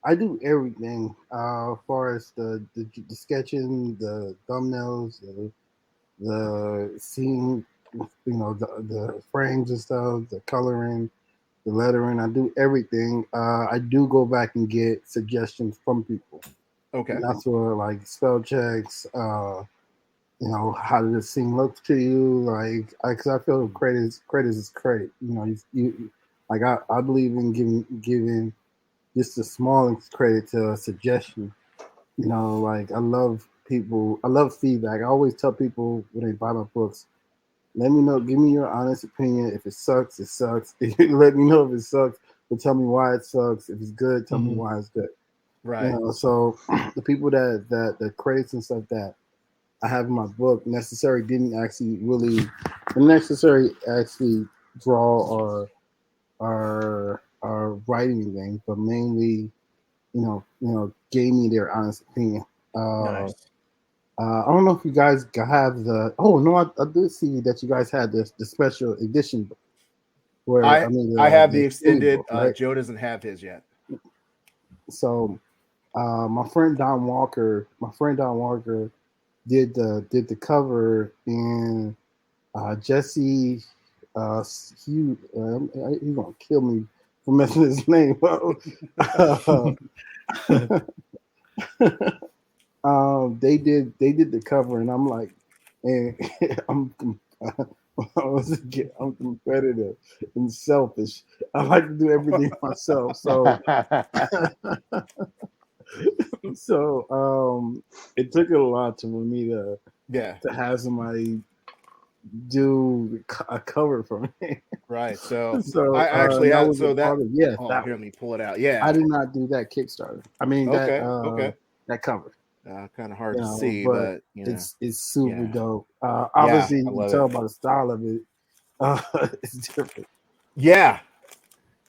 [SPEAKER 7] I do everything. As far as the sketching, the thumbnails, the scene, the frames and stuff, the coloring, the lettering. I do everything. I do go back and get suggestions from people.
[SPEAKER 3] Okay.
[SPEAKER 7] And that's where spell checks. How does the scene look to you? Because I feel credit is credit. You I believe in giving just the smallest credit to a suggestion. I love people. I love feedback. I always tell people when they buy my books, let me know. Give me your honest opinion. If it sucks, it sucks. Let me know if it sucks, but tell me why it sucks. If it's good, tell me why it's good.
[SPEAKER 3] Right.
[SPEAKER 7] So the people that credits and stuff that I have in my book didn't actually draw or write anything, but mainly gave me their honest opinion.
[SPEAKER 3] Nice.
[SPEAKER 7] I don't know if you guys have the. Oh no, I did see that you guys had the special edition book. Where
[SPEAKER 3] I have the extended.
[SPEAKER 7] Book, right?
[SPEAKER 3] Joe doesn't have his yet.
[SPEAKER 7] So, my friend Don Walker did the cover, and Jesse Hugh. He's gonna kill me for messing his name up. They did the cover, and I'm like, and I'm competitive and selfish. I like to do everything myself. So, it took a lot for me to have somebody do a cover for me.
[SPEAKER 3] Right. So
[SPEAKER 7] So
[SPEAKER 3] I actually
[SPEAKER 7] that
[SPEAKER 3] had
[SPEAKER 7] was
[SPEAKER 3] so
[SPEAKER 7] a
[SPEAKER 3] that.
[SPEAKER 7] part of yes,
[SPEAKER 3] Oh,
[SPEAKER 7] that
[SPEAKER 3] here,
[SPEAKER 7] one.
[SPEAKER 3] let me pull it out.
[SPEAKER 7] I
[SPEAKER 3] Yeah.
[SPEAKER 7] did not do that Kickstarter. I mean
[SPEAKER 3] Okay. Okay.
[SPEAKER 7] that cover.
[SPEAKER 3] Kind of hard
[SPEAKER 7] You
[SPEAKER 3] to
[SPEAKER 7] know,
[SPEAKER 3] see,
[SPEAKER 7] but
[SPEAKER 3] but
[SPEAKER 7] it's super
[SPEAKER 3] yeah,
[SPEAKER 7] dope.
[SPEAKER 3] yeah,
[SPEAKER 7] Obviously,
[SPEAKER 3] I
[SPEAKER 7] you can
[SPEAKER 3] love
[SPEAKER 7] tell
[SPEAKER 3] it.
[SPEAKER 7] by the style of it. It's different.
[SPEAKER 3] Yeah,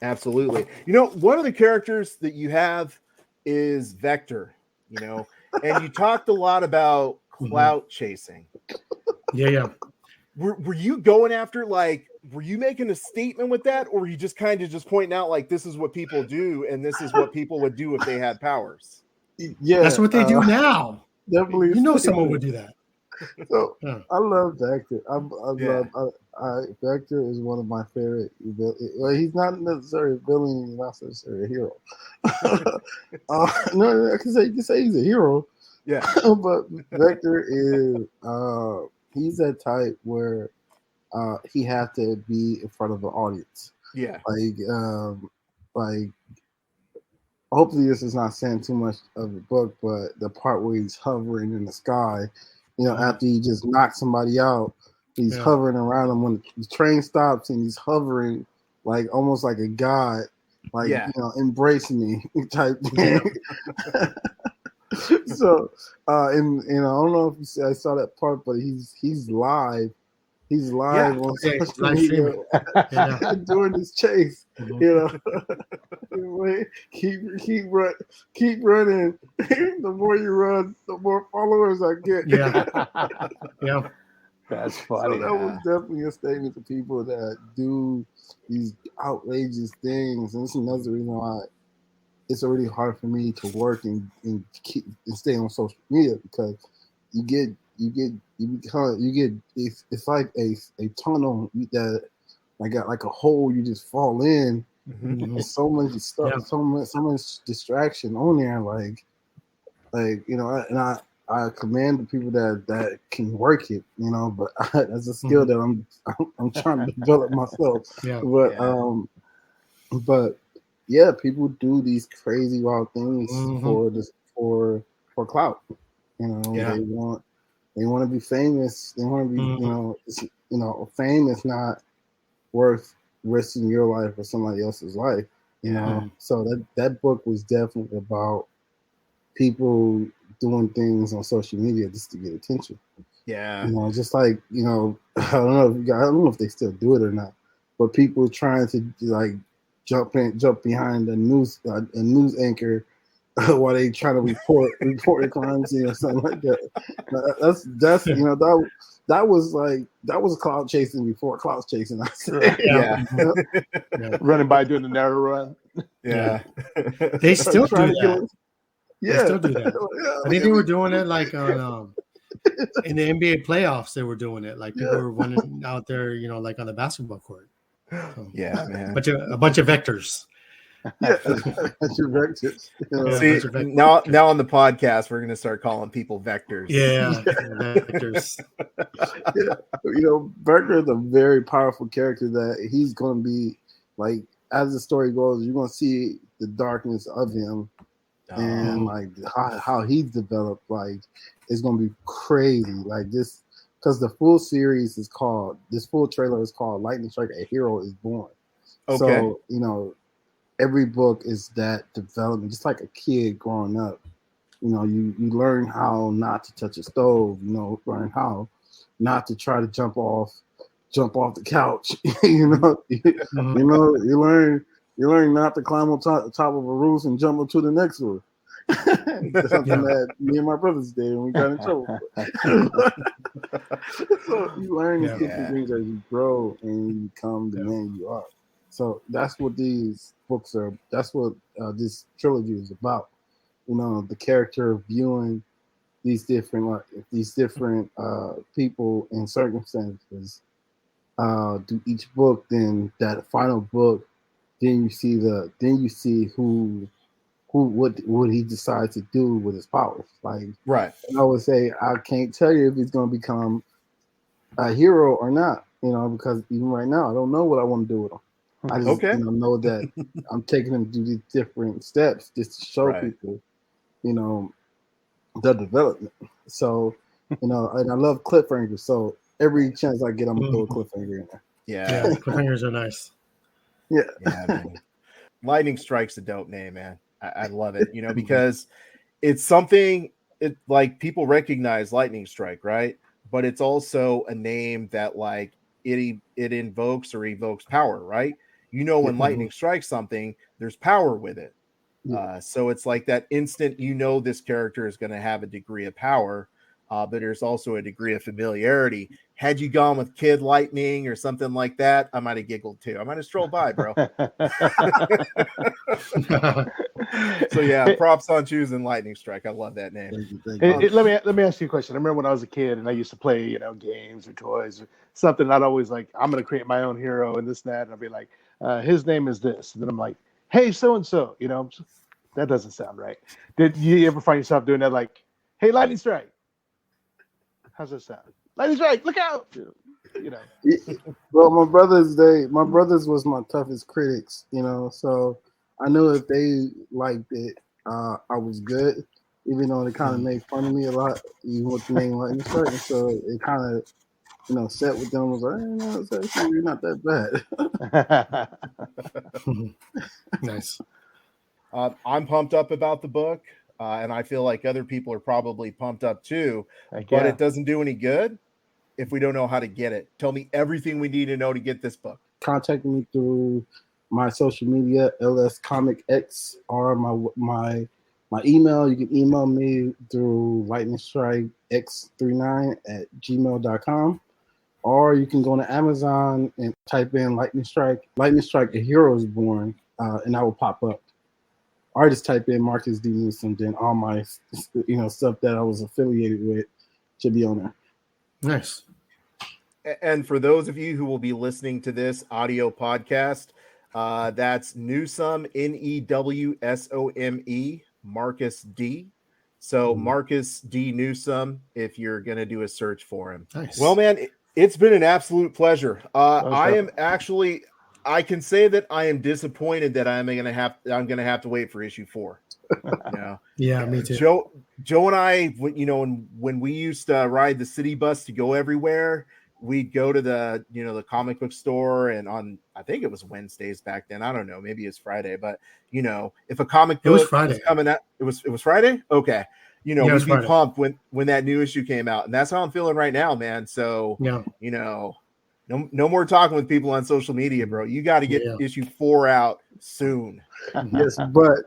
[SPEAKER 3] absolutely. One of the characters that you have is Vector. And you talked a lot about
[SPEAKER 4] Mhm.
[SPEAKER 3] clout chasing.
[SPEAKER 4] Yeah.
[SPEAKER 3] Were you going after, like, were you making a statement with that, or were you just kind of just pointing out, like, this is what people do and this is what people would do if they had powers?
[SPEAKER 4] That's
[SPEAKER 7] Yeah,
[SPEAKER 4] what they do now.
[SPEAKER 7] definitely.
[SPEAKER 4] You know someone would do that.
[SPEAKER 7] So
[SPEAKER 4] Yeah.
[SPEAKER 7] I love Vector. I
[SPEAKER 3] Yeah.
[SPEAKER 7] love. Vector is one of my favorite. Well, he's not necessarily a villain. He's not necessarily a hero. No, I can say you can say he's a hero,
[SPEAKER 3] Yeah.
[SPEAKER 7] but Vector is. He's that type where he had to be in front of an audience.
[SPEAKER 3] Yeah.
[SPEAKER 7] Like hopefully this is not saying too much of the book, but the part where he's hovering in the sky, after he just knocks somebody out, he's hovering around him when the train stops and he's hovering like almost like a god, like embrace me type thing. So and I don't know if you see, I saw that part, but he's live. He's live on social
[SPEAKER 4] live
[SPEAKER 7] media
[SPEAKER 4] streaming.
[SPEAKER 7] doing this chase. Keep running. The more you run, the more followers I get.
[SPEAKER 4] Yeah.
[SPEAKER 5] That's funny.
[SPEAKER 7] So that was definitely a statement to people that do these outrageous things, and it's another reason why it's already hard for me to work and stay on social media, because you get it's like a tunnel that got like a hole you just fall in.
[SPEAKER 4] Mhm.
[SPEAKER 7] There's so much stuff, so much distraction on there, and I commend the people that can work it, but that's a skill that I'm trying to develop myself.
[SPEAKER 4] Yeah.
[SPEAKER 7] But yeah, people do these crazy wild things for clout. They want to be famous. They want to be, fame is not worth risking your life or somebody else's life. So that book was definitely about people doing things on social media just to get attention.
[SPEAKER 3] Yeah.
[SPEAKER 7] Just like I don't know if they still do it or not, but people trying to like jump behind a news anchor while they try to report a crime scene or something like that. That's that was cloud chasing before cloud chasing. I said.
[SPEAKER 3] Yeah.
[SPEAKER 5] Running by doing the narrow run.
[SPEAKER 3] Yeah.
[SPEAKER 4] They still do that.
[SPEAKER 7] Yeah.
[SPEAKER 4] They still do that. I think they were doing it like on in the NBA playoffs. They were doing it like people were running out there, like on the basketball court. So,
[SPEAKER 3] yeah, man.
[SPEAKER 4] A bunch of vectors.
[SPEAKER 7] Yeah, that's your vectors.
[SPEAKER 3] See, now on the podcast, we're going to start calling people vectors.
[SPEAKER 4] Yeah, vectors.
[SPEAKER 7] Vector is a very powerful character that he's going to be like, as the story goes, you're going to see the darkness of him and like how he's developed. Like, it's going to be crazy. Like this, because the full series is called, this full trailer is called Lightning Strike: A Hero is Born.
[SPEAKER 3] Okay.
[SPEAKER 7] So, every book is that development, just like a kid growing up. You learn how not to touch a stove. Learn how not to try to jump off the couch. You learn not to climb on top of a roof and jump up to the next roof. Something that me and my brothers did and we got in trouble. So you learn these different things as you grow and you become the man you are. So that's what these books are. That's what this trilogy is about. The character viewing these different people and circumstances. Do each book, then that final book, then you see what he decides to do with his powers. Like,
[SPEAKER 3] right.
[SPEAKER 7] I would say I can't tell you if he's going to become a hero or not. Because even right now I don't know what I want to do with him. I just know that I'm taking him through these different steps just to show people, the development. So, and I love cliffhangers. So every chance I get, I'm gonna throw a cliffhanger in there.
[SPEAKER 4] Yeah, cliffhangers are nice.
[SPEAKER 7] Yeah.
[SPEAKER 3] Yeah, man. Lightning Strike's a dope name, man. I love it, because it's something like people recognize Lightning Strike, right? But it's also a name that like it invokes or evokes power, right? When lightning strikes something, there's power with it.
[SPEAKER 7] Yeah.
[SPEAKER 3] So it's like that instant, this character is going to have a degree of power, but there's also a degree of familiarity. Had you gone with Kid Lightning or something like that, I might have giggled too. I might have strolled by, bro. So yeah, props on choosing Lightning Strike. I love that name.
[SPEAKER 7] Thank you.
[SPEAKER 5] Let me ask you a question. I remember when I was a kid and I used to play, games or toys or something. I'd always like, I'm going to create my own hero and this and that. And I'd be like, his name is this. And then I'm like, hey, so-and-so, that doesn't sound right. Did you ever find yourself doing that? Like, hey, Lightning Strike. How's that sound? Lightning Strike, look out.
[SPEAKER 7] Well, my brothers was my toughest critics, so I knew if they liked it, I was good, even though they kind of made fun of me a lot, even with the name Lightning Strike. And so it kind of, set with them, was like, no, it's actually not that bad.
[SPEAKER 4] Nice.
[SPEAKER 3] I'm pumped up about the book, and I feel like other people are probably pumped up too, but it doesn't do any good if we don't know how to get it. Tell me everything we need to know to get this book.
[SPEAKER 7] Contact me through my social media, LS Comic X, or my email. You can email me through lightningstrikex39@gmail.com, or you can go to Amazon and type in Lightning Strike, A Hero is Born, and that will pop up. Or just type in Marcus D. Newsome, then all my stuff that I was affiliated with should be on there.
[SPEAKER 4] Nice.
[SPEAKER 3] And for those of you who will be listening to this audio podcast, that's Newsome, Newsome, Marcus D. So Marcus D. Newsome, if you're going to do a search for him.
[SPEAKER 4] Nice.
[SPEAKER 3] Well, man, it's been an absolute pleasure. I can say that I am disappointed that I'm going to have to wait for issue 4.
[SPEAKER 4] Yeah, me too.
[SPEAKER 3] Joe and I, when we used to ride the city bus to go everywhere, we'd go to the comic book store, and on, I think it was Wednesdays back then. I don't know, maybe it's Friday, but if a comic book was coming out, it was Friday. Okay. We'd be pumped when that new issue came out, and that's how I'm feeling right now, man. So, no more talking with people on social media, bro. You got to get issue 4 out soon.
[SPEAKER 7] Yes, but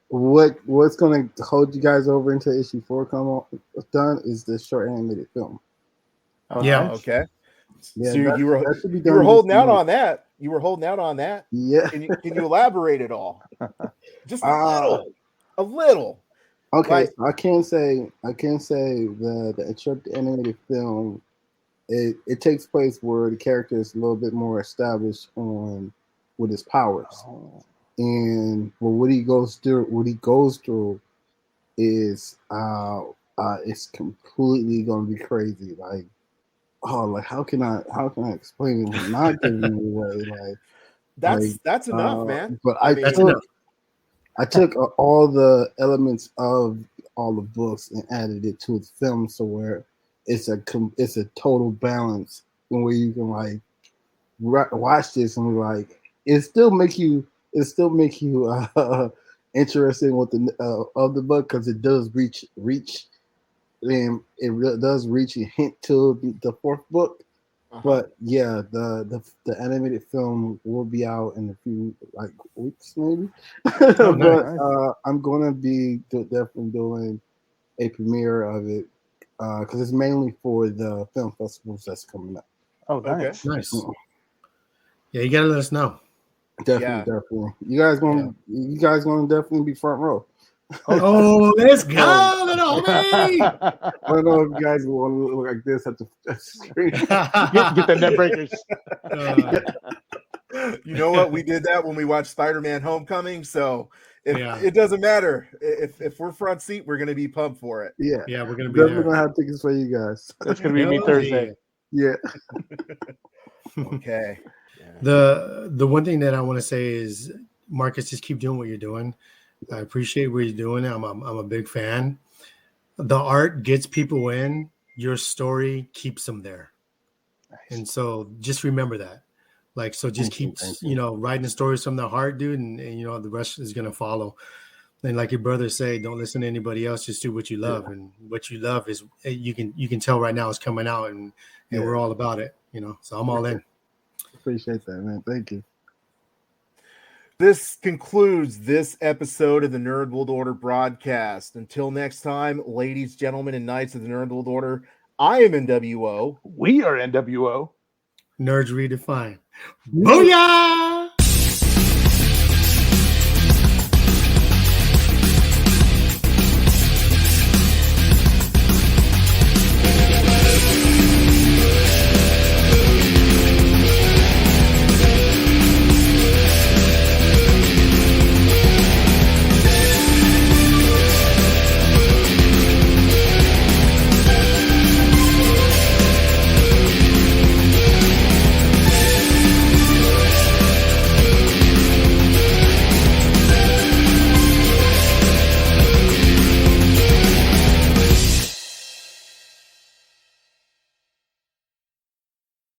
[SPEAKER 7] what's going to hold you guys over until issue 4 done is the short animated film.
[SPEAKER 3] Okay.
[SPEAKER 7] Yeah,
[SPEAKER 3] so you were holding out on that. You were holding out on that.
[SPEAKER 7] Yeah.
[SPEAKER 3] Can you elaborate at all? Just a little.
[SPEAKER 7] Okay, so I can say the short animated film. It takes place where the character is a little bit more established with his powers, and what he goes through is it's completely going to be crazy. Like how can I explain it? Not giving it away.
[SPEAKER 3] That's enough, man.
[SPEAKER 7] But I took all the elements of all the books and added it to the film, so where it's a total balance where you can watch this and it still make you interested with the of the book, because it does reach and it does reach a hint to the 4th book. But yeah, the animated film will be out in a few weeks maybe. I'm gonna be definitely doing a premiere of it. Because it's mainly for the film festivals that's coming up.
[SPEAKER 5] Oh, nice.
[SPEAKER 3] Okay.
[SPEAKER 4] Nice. Yeah, you gotta let us know.
[SPEAKER 7] Definitely. You guys gonna definitely be front row.
[SPEAKER 4] Oh, let's go, little homie.
[SPEAKER 7] I don't know if you guys want to look like this at the screen.
[SPEAKER 5] Get the net breakers.
[SPEAKER 3] You know what? We did that when we watched Spider-Man Homecoming. So it doesn't matter. If we're front seat, we're going to be pumped for it.
[SPEAKER 7] Yeah.
[SPEAKER 4] Yeah, we're going to be
[SPEAKER 7] definitely going to have tickets for you guys.
[SPEAKER 5] It's going to be me Thursday.
[SPEAKER 7] Yeah.
[SPEAKER 3] Okay.
[SPEAKER 4] The one thing that I want to say is, Marcus, just keep doing what you're doing. I appreciate what you're doing. I'm a big fan. The art gets people in. Your story keeps them there. And so just remember that. Like, so just keep, writing the stories from the heart, dude. And the rest is going to follow. And like your brother say, don't listen to anybody else. Just do what you love. And what you love is you can tell right now it's coming out and we're all about it, so I'm all in.
[SPEAKER 7] Appreciate that, man. Thank you.
[SPEAKER 3] This concludes this episode of the Nerd World Order broadcast. Until next time, ladies, gentlemen, and knights of the Nerd World Order, I am NWO.
[SPEAKER 5] We are NWO.
[SPEAKER 4] Nerds Redefined. Booyah!